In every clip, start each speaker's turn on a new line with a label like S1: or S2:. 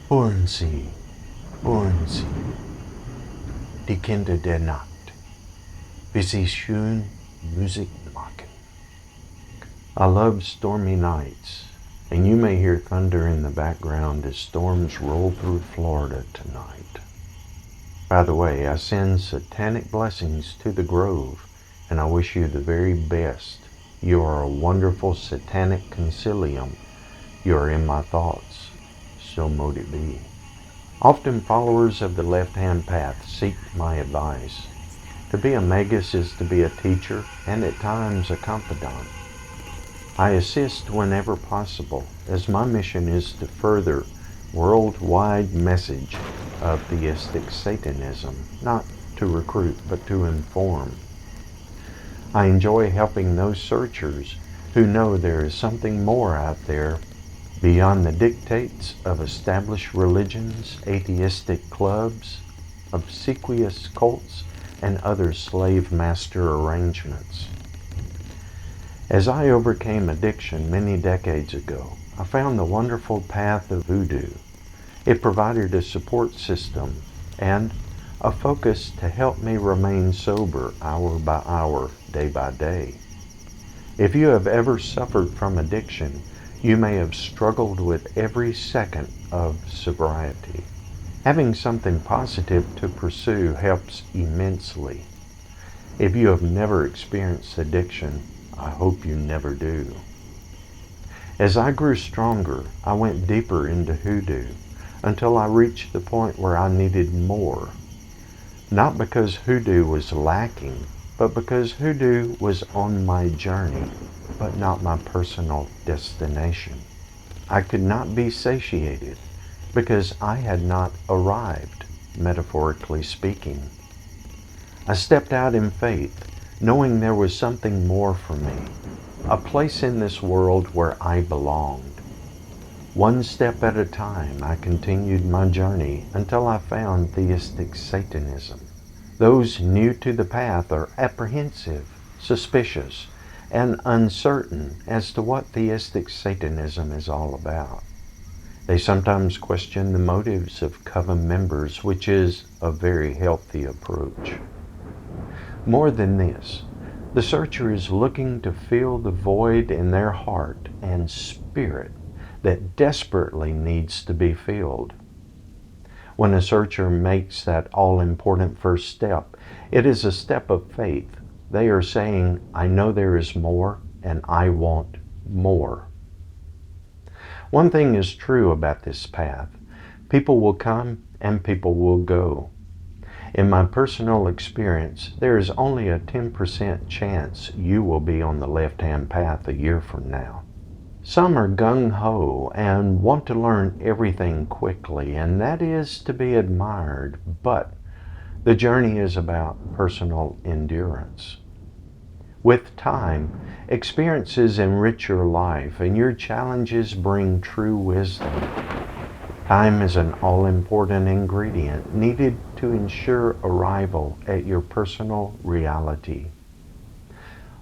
S1: Hören Sie, hören Sie, die Kinder der Nacht, wie sie schöne Musik machen. I love stormy nights, and you may hear thunder in the background as storms roll through Florida tonight. By the way, I send satanic blessings to the Grove, and I wish you the very best. You are a wonderful satanic concilium. You are in my thoughts, so mote it be. Often followers of the left-hand path seek my advice. To be a magus is to be a teacher and at times a confidant. I assist whenever possible, as my mission is to further worldwide message of Theistic Satanism, not to recruit but to inform. I enjoy helping those searchers who know there is something more out there beyond the dictates of established religions, atheistic clubs, obsequious cults, and other slave master arrangements. As I overcame addiction many decades ago, I found the wonderful path of Hoodoo. It provided a support system and a focus to help me remain sober hour by hour, day by day. If you have ever suffered from addiction, you may have struggled with every second of sobriety. Having something positive to pursue helps immensely. If you have never experienced addiction, I hope you never do. As I grew stronger, I went deeper into Hoodoo until I reached the point where I needed more. Not because Hoodoo was lacking, but because Hoodoo was on my journey, but not my personal destination. I could not be satiated because I had not arrived, metaphorically speaking. I stepped out in faith, knowing there was something more for me, a place in this world where I belonged. One step at a time, I continued my journey until I found Theistic Satanism. Those new to the path are apprehensive, suspicious, and uncertain as to what Theistic Satanism is all about. They sometimes question the motives of coven members, which is a very healthy approach. More than this, the searcher is looking to fill the void in their heart and spirit that desperately needs to be filled. When a searcher makes that all-important first step, it is a step of faith. They are saying, I know there is more, and I want more. One thing is true about this path. People will come and people will go. In my personal experience, there is only a 10% chance you will be on the left-hand path a year from now. Some are gung-ho and want to learn everything quickly, and that is to be admired, but the journey is about personal endurance. With time, experiences enrich your life, and your challenges bring true wisdom. Time is an all-important ingredient needed to ensure arrival at your personal reality.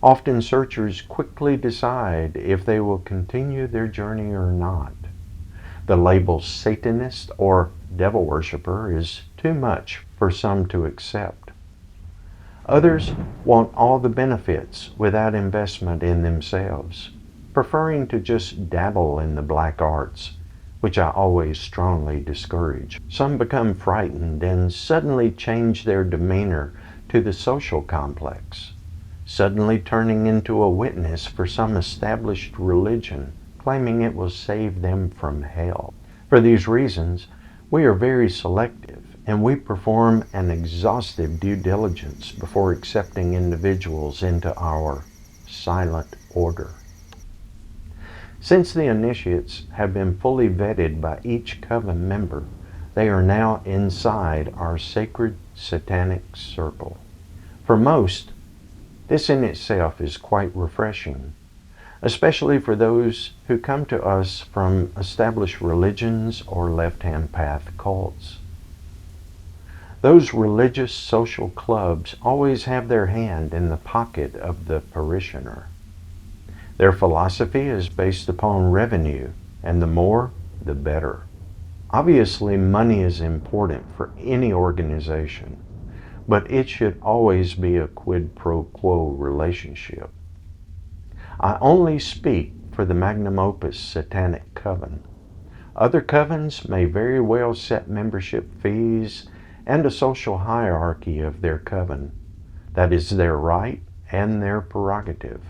S1: Often searchers quickly decide if they will continue their journey or not. The label Satanist or devil worshipper is too much for some to accept. Others want all the benefits without investment in themselves, preferring to just dabble in the black arts, which I always strongly discourage. Some become frightened and suddenly change their demeanor to the social complex, suddenly turning into a witness for some established religion, claiming it will save them from hell. For these reasons, we are very selective, and we perform an exhaustive due diligence before accepting individuals into our silent order. Since the initiates have been fully vetted by each coven member, they are now inside our sacred satanic circle. For most, this in itself is quite refreshing, especially for those who come to us from established religions or left-hand path cults. Those religious social clubs always have their hand in the pocket of the parishioner. Their philosophy is based upon revenue, and the more, the better. Obviously, money is important for any organization, but it should always be a quid pro quo relationship. I only speak for the magnum opus Satanic Coven. Other covens may very well set membership fees and a social hierarchy of their coven. That is their right and their prerogative.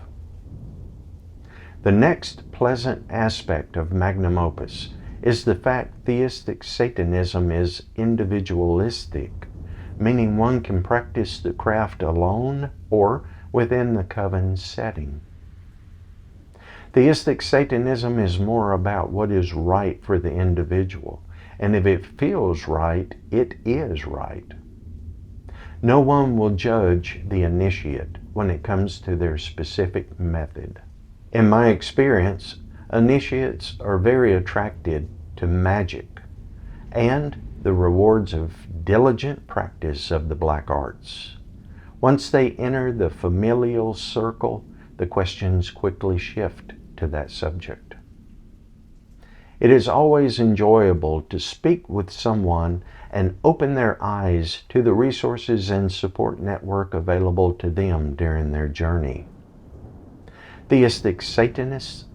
S1: The next pleasant aspect of magnum opus is the fact theistic Satanism is individualistic, meaning one can practice the craft alone or within the coven setting. Theistic Satanism is more about what is right for the individual, and if it feels right, it is right. No one will judge the initiate when it comes to their specific method. In my experience, initiates are very attracted to magic and the rewards of diligent practice of the black arts. Once they enter the familial circle, the questions quickly shift to that subject. It is always enjoyable to speak with someone and open their eyes to the resources and support network available to them during their journey. Theistic Satanists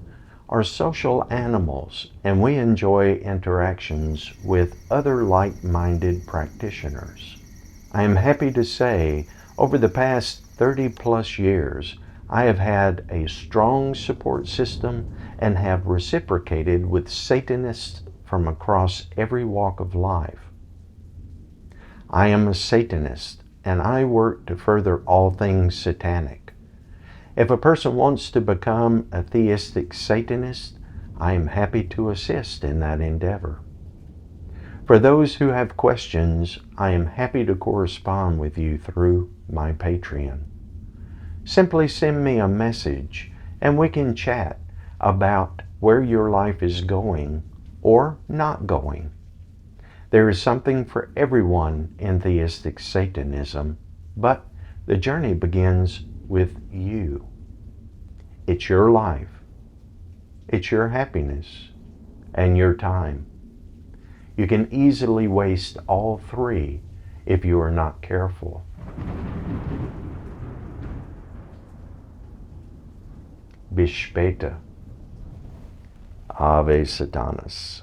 S1: are social animals, and we enjoy interactions with other like-minded practitioners. I am happy to say, over the past 30 plus years, I have had a strong support system and have reciprocated with Satanists from across every walk of life. I am a Satanist, and I work to further all things satanic. If a person wants to become a theistic Satanist, I am happy to assist in that endeavor. For those who have questions, I am happy to correspond with you through my Patreon. Simply send me a message and we can chat about where your life is going or not going. There is something for everyone in theistic Satanism, but the journey begins with you. It's your life, it's your happiness, and your time. You can easily waste all three if you are not careful. Bis später. Ave Satanas.